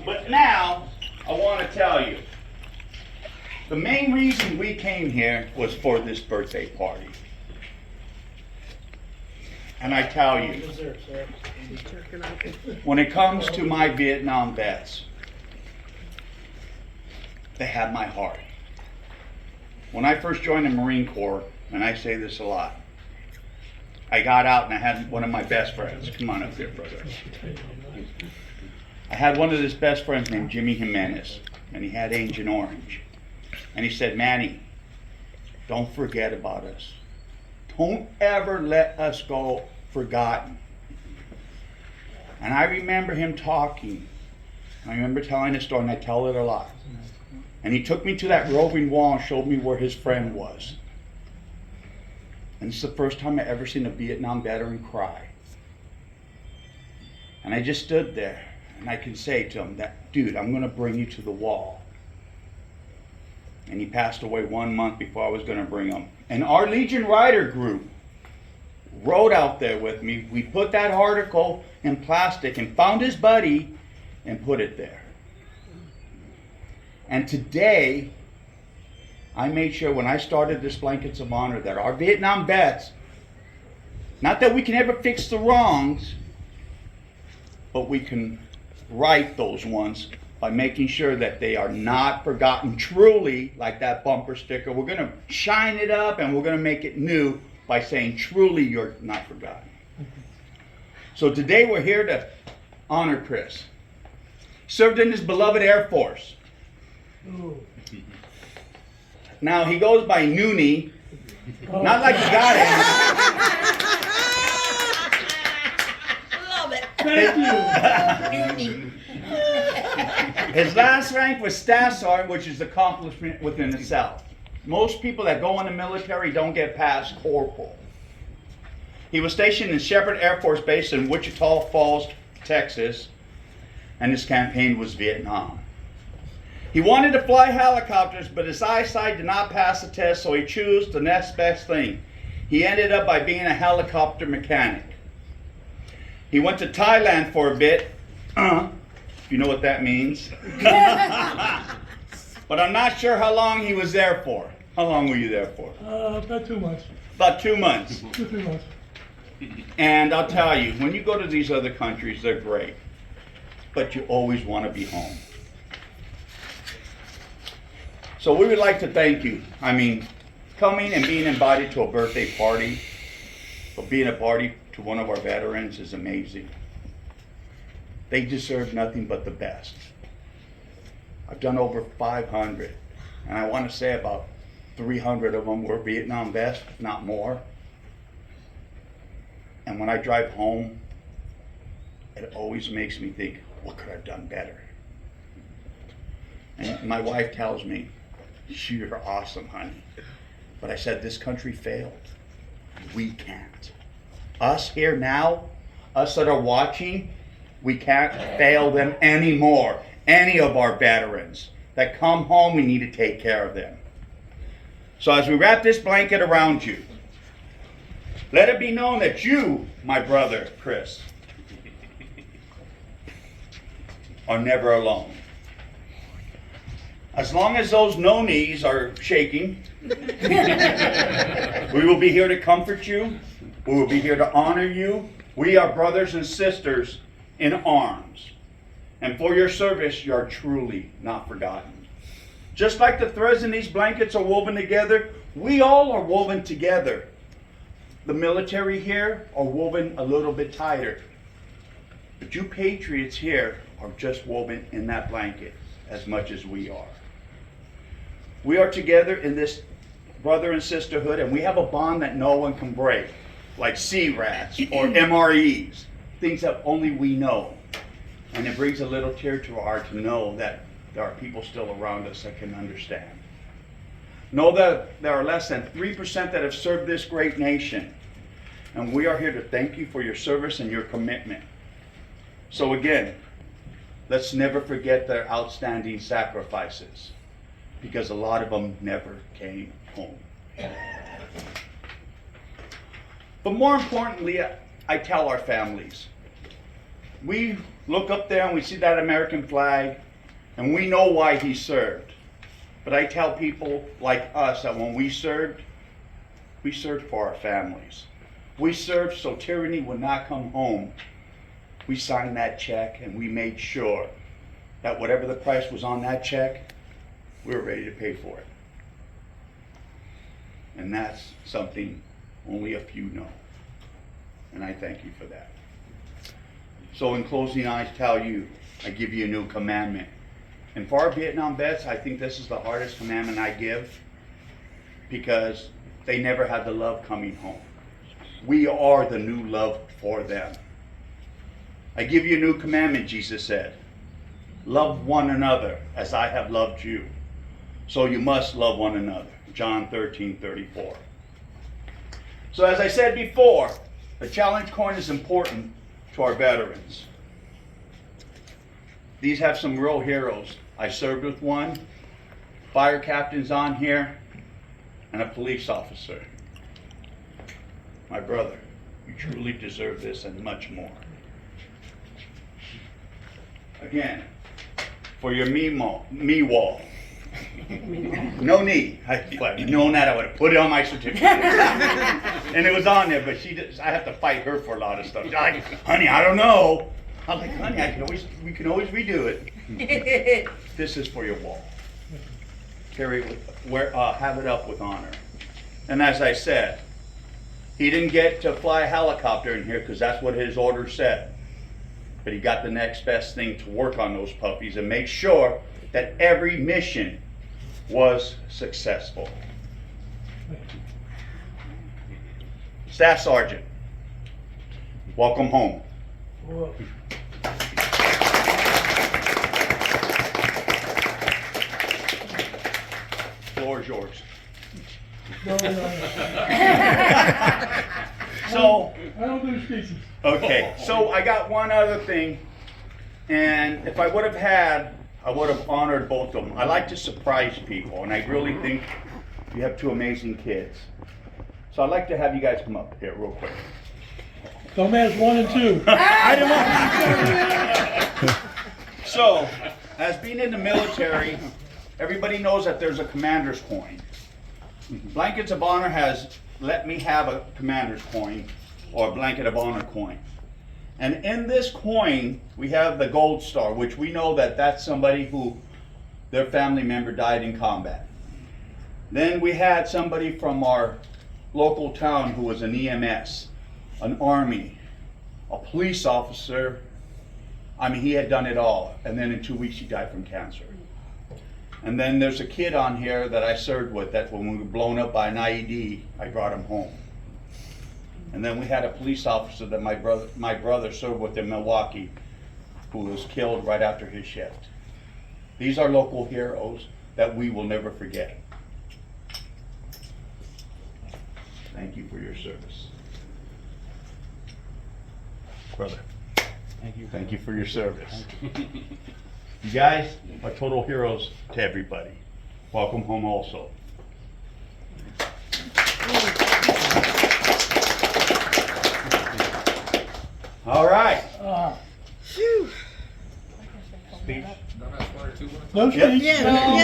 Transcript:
But now, I want to tell you, the main reason we came here was for this birthday party. And I tell you, when it comes to my Vietnam vets, they have my heart. When I first joined the Marine Corps, and I say this a lot, I got out and I had one of my best friends. Come on up here, brother. I had one of his best friends named Jimmy Jimenez, and he had Agent Orange. And he said, Manny, don't forget about us. Don't ever let us go forgotten. And I remember him talking. I remember telling a story, and I tell it a lot. And he took me to that roving wall and showed me where his friend was. And it's the first time I ever seen a Vietnam veteran cry. And I just stood there, and I can say to him, that, dude, I'm going to bring you to the wall. And he passed away 1 month before I was going to bring him. And our Legion Rider group rode out there with me. We put that article in plastic and found his buddy and put it there. And today, I made sure when I started this Blankets of Honor that our Vietnam vets, not that we can ever fix the wrongs, but we can right those ones by making sure that they are not forgotten truly, like that bumper sticker. We're going to shine it up and we're going to make it new by saying truly you're not forgotten. So today we're here to honor Chris. Served in his beloved Air Force. Now he goes by Noonie, not like he got it. Love it. Thank you. Noonie. His last rank was Staff Sergeant, which is accomplishment within itself. Most people that go in the military don't get past corporal. He was stationed in Shepherd Air Force Base in Wichita Falls, Texas, and his campaign was Vietnam. He wanted to fly helicopters, but his eyesight did not pass the test, so he chose the next best thing. He ended up by being a helicopter mechanic. He went to Thailand for a bit, if you know what that means. But I'm not sure how long he was there for. How long were you there for? About 2 months. About 2 months. 3 months. And I'll tell you, when you go to these other countries, they're great. But you always want to be home. So we would like to thank you. I mean, coming and being invited to a birthday party, or being a party to one of our veterans is amazing. They deserve nothing but the best. I've done over 500, and I want to say about 300 of them were Vietnam vets, if not more. And when I drive home, it always makes me think, what could I have done better? And my wife tells me, you're awesome, honey. But I said, this country failed. We can't. Us here now, us that are watching, we can't fail them anymore. Any of our veterans that come home, we need to take care of them. So as we wrap this blanket around you, let it be known that you, my brother Chris, are never alone. As long as those no-knees are shaking, we will be here to comfort you. We will be here to honor you. We are brothers and sisters in arms. And for your service, you are truly not forgotten. Just like the threads in these blankets are woven together, we all are woven together. The military here are woven a little bit tighter. But you patriots here are just woven in that blanket as much as we are. We are together in this brother and sisterhood, and we have a bond that no one can break, like C-RATs or MREs, things that only we know. And it brings a little tear to our heart to know that there are people still around us that can understand. Know that there are less than 3% that have served this great nation, and we are here to thank you for your service and your commitment. So again, let's never forget their outstanding sacrifices, because a lot of them never came home. But more importantly, I tell our families, we look up there and we see that American flag, and we know why he served. But I tell people like us that when we served for our families. We served so tyranny would not come home. We signed that check and we made sure that whatever the price was on that check, we were ready to pay for it. And that's something only a few know. And I thank you for that. So in closing, I tell you, I give you a new commandment. And for our Vietnam vets, I think this is the hardest commandment I give because they never had the love coming home. We are the new love for them. I give you a new commandment, Jesus said. Love one another as I have loved you. So you must love one another. John 13:34. So as I said before, the challenge coin is important to our veterans. These have some real heroes. I served with one, fire captain's on here, and a police officer. My brother, you truly deserve this and much more. Again, for your me wall. No knee. If I'd known that, I would have put it on my certificate. And it was on there, but I have to fight her for a lot of stuff. Like, honey, I don't know. I'm like, honey, we can always redo it. This is for your wall. Carry it have it up with honor. And as I said, he didn't get to fly a helicopter in here because that's what his order said. But he got the next best thing to work on those puppies and make sure that every mission was successful. Staff Sergeant, welcome home. Whoa. Floor is yours. No. So, I don't do speeches. okay, so I got one other thing, and if I would have honored both of them. I like to surprise people, and I really think you have two amazing kids. So I'd like to have you guys come up here real quick. Dumbass 1 and 2. I didn't want So, as being in the military, everybody knows that there's a commander's coin. Blankets of Honor has let me have a commander's coin or a blanket of honor coin. And in this coin, we have the gold star, which we know that that's somebody who their family member died in combat. Then we had somebody from our local town who was an EMS, an Army, a police officer. I mean, he had done it all. And then in 2 weeks, he died from cancer. And then there's a kid on here that I served with that when we were blown up by an IED, I brought him home. And then we had a police officer that my brother served with in Milwaukee who was killed right after his shift. These are local heroes that we will never forget. Thank you for your service. Brother, thank you for your service. You guys are total heroes to everybody. Welcome home also. All right. Ah, Speech. no Yep. speech. Yeah, No.